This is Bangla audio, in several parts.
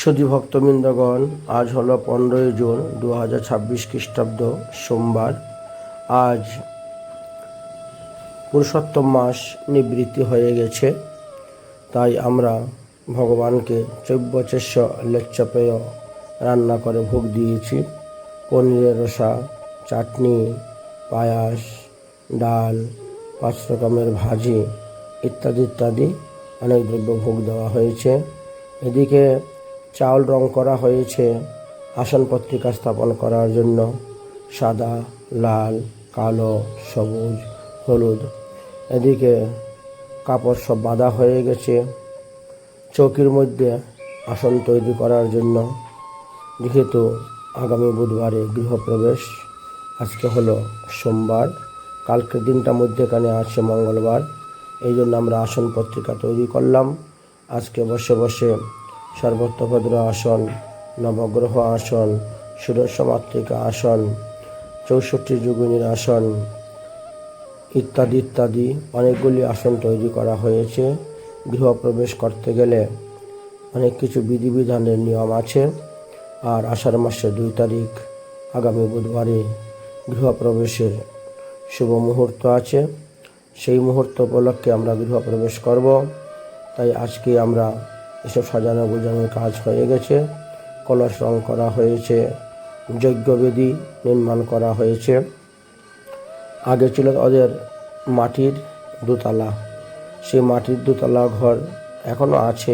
সুধী ভক্তবৃন্দগণ, আজ হলো 15 জুন 2026 খ্রিস্টাব্দ, সোমবার। আজ পুরুষোত্তম মাস নিবৃত্তি হয়ে গেছে, তাই আমরা ভগবানকে চৈব্যচেষ্য লেচ্চপেয় রান্না করে ভোগ দিয়েছি। পনিরের রসা, চাটনি, পায়াস, ডাল, 5 রকমের ভাজি ইত্যাদি ইত্যাদি অনেক দ্রব্য ভোগ দেওয়া হয়েছে। এদিকে চাউল রং করা হয়েছে আসন পত্রিকা স্থাপন করার জন্য। সাদা, লাল, কালো, সবুজ, হলুদ। এদিকে কাপড় সব বাঁধা হয়ে গেছে চৌকির মধ্যে আসন তৈরি করার জন্য, যেহেতু আগামী বুধবারে গৃহপ্রবেশ। আজকে হলো সোমবার, কালকের দিনটা মধ্যেখানে আছে মঙ্গলবার। এই জন্য আমরা আসন পত্রিকা তৈরি করলাম। আজকে বসে বসে সর্বত্রভদ্র আসন, নবগ্রহ আসন, সুদর্শ মাতৃকা আসন, 64 যোগিনীর আসন ইত্যাদি ইত্যাদি অনেকগুলি আসন তৈরি করা হয়েছে। গৃহপ্রবেশ করতে গেলে অনেক কিছু বিধিবিধানের নিয়ম আছে। আর আষাঢ় মাসের 2 তারিখ আগামী বুধবারে গৃহপ্রবেশের শুভ মুহূর্ত আছে। সেই মুহূর্ত উপলক্ষে আমরা গৃহপ্রবেশ করব। তাই আজকে আমরা এসব সাজানো গোছানোর কাজ হয়ে গেছে। কলস রং করা হয়েছে, যজ্ঞবেদী নির্মাণ করা হয়েছে। আগে ছিল ওদের মাটির দোতলা, সেই মাটির দোতলা ঘর এখনও আছে।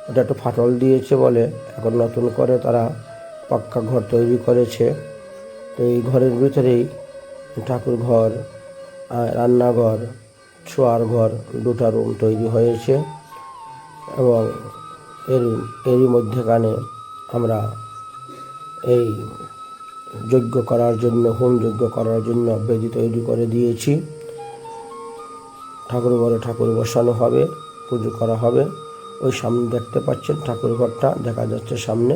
ওটা একটু ফাটল দিয়েছে বলে এখন নতুন করে তারা পাক্কা ঘর তৈরি করেছে। তো এই ঘরের ভিতরেই ঠাকুর ঘর, রান্নাঘর, শোয়ার ঘর, 2টা রুম তৈরি হয়েছে। এবং এরই মধ্যেখানে আমরা এই যজ্ঞ করার জন্য, হোম যজ্ঞ করার জন্য বেদি তৈরি করে দিয়েছি। ঠাকুর ঘরে ঠাকুর বসানো হবে, পুজো করা হবে। ওই সামনে দেখতে পাচ্ছেন ঠাকুর ঘরটা দেখা যাচ্ছে সামনে।